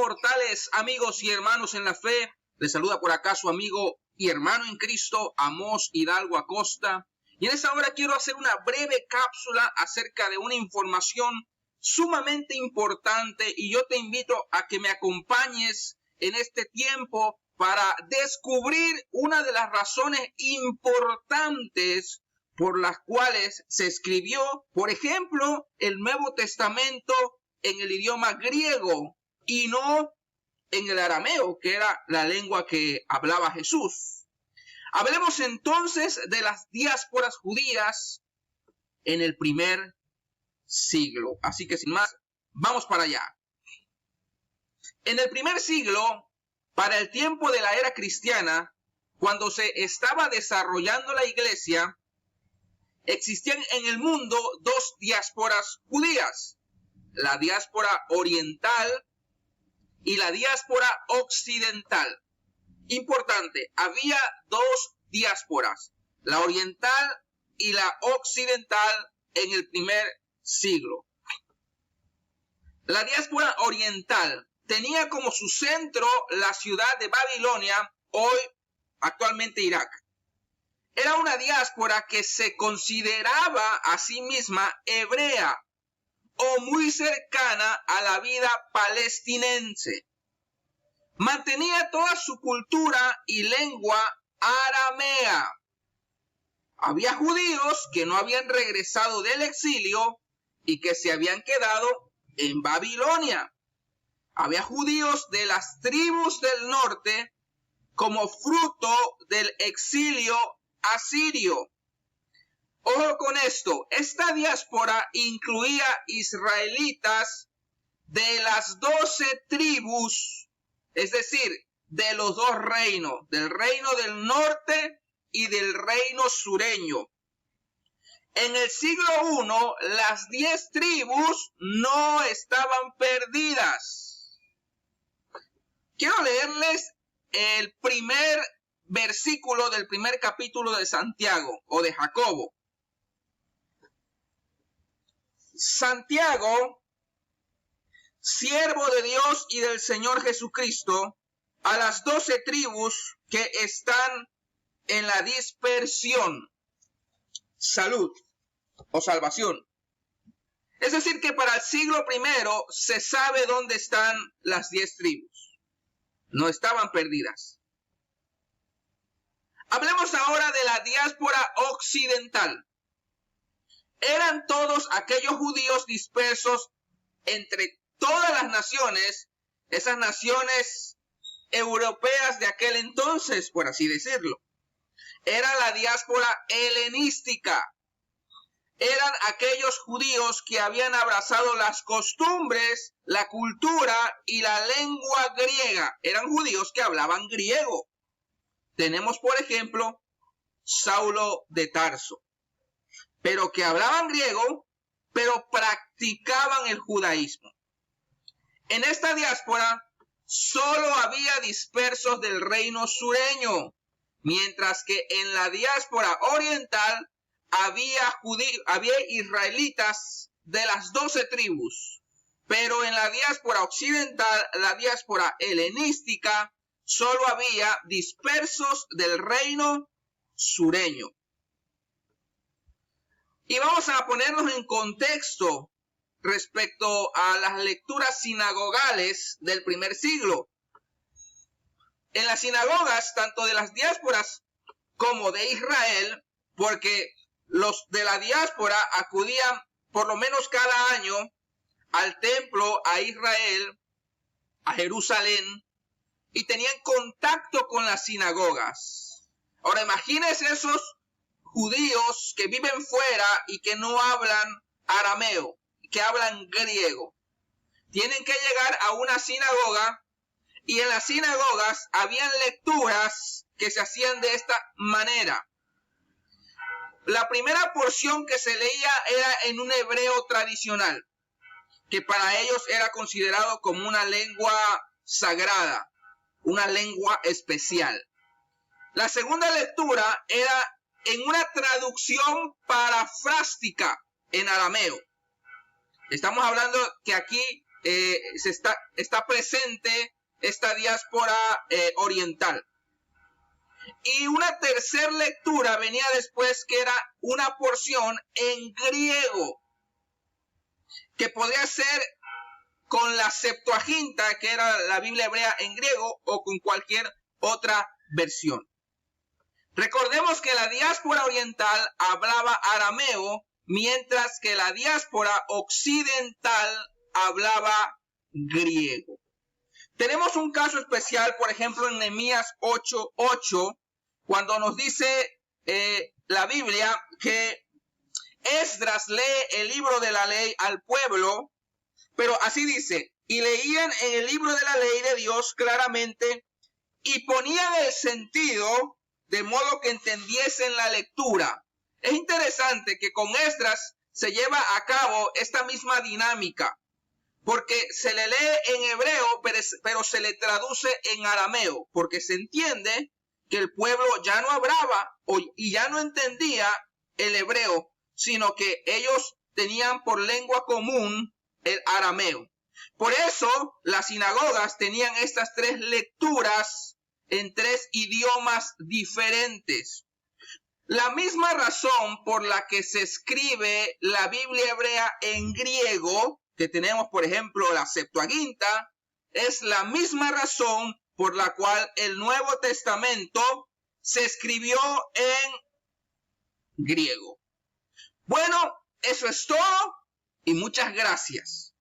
inmortales amigos y hermanos en la fe. Les saluda por acá su amigo y hermano en Cristo, Amós Hidalgo Acosta. Y en esta hora quiero hacer una breve cápsula acerca de una información sumamente importante. Y yo te invito a que me acompañes en este tiempo para descubrir una de las razones importantes por las cuales se escribió, por ejemplo, el Nuevo Testamento en el idioma griego y no en el arameo, que era la lengua que hablaba Jesús. Hablemos entonces de las diásporas judías en el primer siglo. Así que sin más, vamos para allá. En el primer siglo, para el tiempo de la era cristiana, cuando se estaba desarrollando la iglesia, existían en el mundo dos diásporas judías, la diáspora oriental y la diáspora occidental. Importante, había dos diásporas, la oriental y la occidental en el primer siglo. La diáspora oriental tenía como su centro la ciudad de Babilonia, hoy actualmente Irak. Era una diáspora que se consideraba a sí misma hebrea o muy cercana a la vida palestinense. Mantenía toda su cultura y lengua aramea. Había judíos que no habían regresado del exilio y que se habían quedado en Babilonia. Había judíos de las tribus del norte como fruto del exilio asirio. Ojo con esto, esta diáspora incluía israelitas de las 12 tribus, es decir, de los dos reinos, del reino del norte y del reino sureño. En el siglo I, las 10 tribus no estaban perdidas. Quiero leerles el primer versículo del primer capítulo de Santiago o de Jacobo. Santiago, siervo de Dios y del Señor Jesucristo, a las 12 tribus que están en la dispersión. Salud o salvación. Es decir, que para el siglo I se sabe dónde están las 10 tribus. No estaban perdidas. Hablemos ahora de la diáspora occidental. Eran todos aquellos judíos dispersos entre todas las naciones, esas naciones europeas de aquel entonces, por así decirlo. Era la diáspora helenística. Eran aquellos judíos que habían abrazado las costumbres, la cultura y la lengua griega. Eran judíos que hablaban griego. Tenemos, por ejemplo, Saulo de Tarso. Pero que hablaban griego, pero practicaban el judaísmo. En esta diáspora solo había dispersos del reino sureño, mientras que en la diáspora oriental había israelitas de las 12 tribus. Pero en la diáspora occidental, la diáspora helenística, solo había dispersos del reino sureño. Y vamos a ponernos en contexto respecto a las lecturas sinagogales del primer siglo. En las sinagogas, tanto de las diásporas como de Israel, porque los de la diáspora acudían por lo menos cada año al templo, a Israel, a Jerusalén, y tenían contacto con las sinagogas. Ahora imagínense esos judíos que viven fuera y que no hablan arameo, que hablan griego. Tienen que llegar a una sinagoga y en las sinagogas habían lecturas que se hacían de esta manera. La primera porción que se leía era en un hebreo tradicional, que para ellos era considerado como una lengua sagrada, una lengua especial. La segunda lectura era en una traducción parafrástica en arameo. Estamos hablando que aquí está presente esta diáspora oriental. Y una tercera lectura venía después, que era una porción en griego, que podría ser con la Septuaginta, que era la Biblia hebrea en griego, o con cualquier otra versión. Recordemos que la diáspora oriental hablaba arameo, mientras que la diáspora occidental hablaba griego. Tenemos un caso especial, por ejemplo, en Nehemías 8:8, cuando nos dice la Biblia que Esdras lee el libro de la ley al pueblo, pero así dice, y leían en el libro de la ley de Dios claramente y ponían el sentido de modo que entendiesen la lectura. Es interesante que con Esdras se lleva a cabo esta misma dinámica, porque se le lee en hebreo, pero se le traduce en arameo, porque se entiende que el pueblo ya no hablaba y ya no entendía el hebreo, sino que ellos tenían por lengua común el arameo. Por eso las sinagogas tenían estas tres lecturas en tres idiomas diferentes. La misma razón por la que se escribe la Biblia hebrea en griego, que tenemos por ejemplo la Septuaginta, es la misma razón por la cual el Nuevo Testamento se escribió en griego. Bueno, eso es todo y muchas gracias.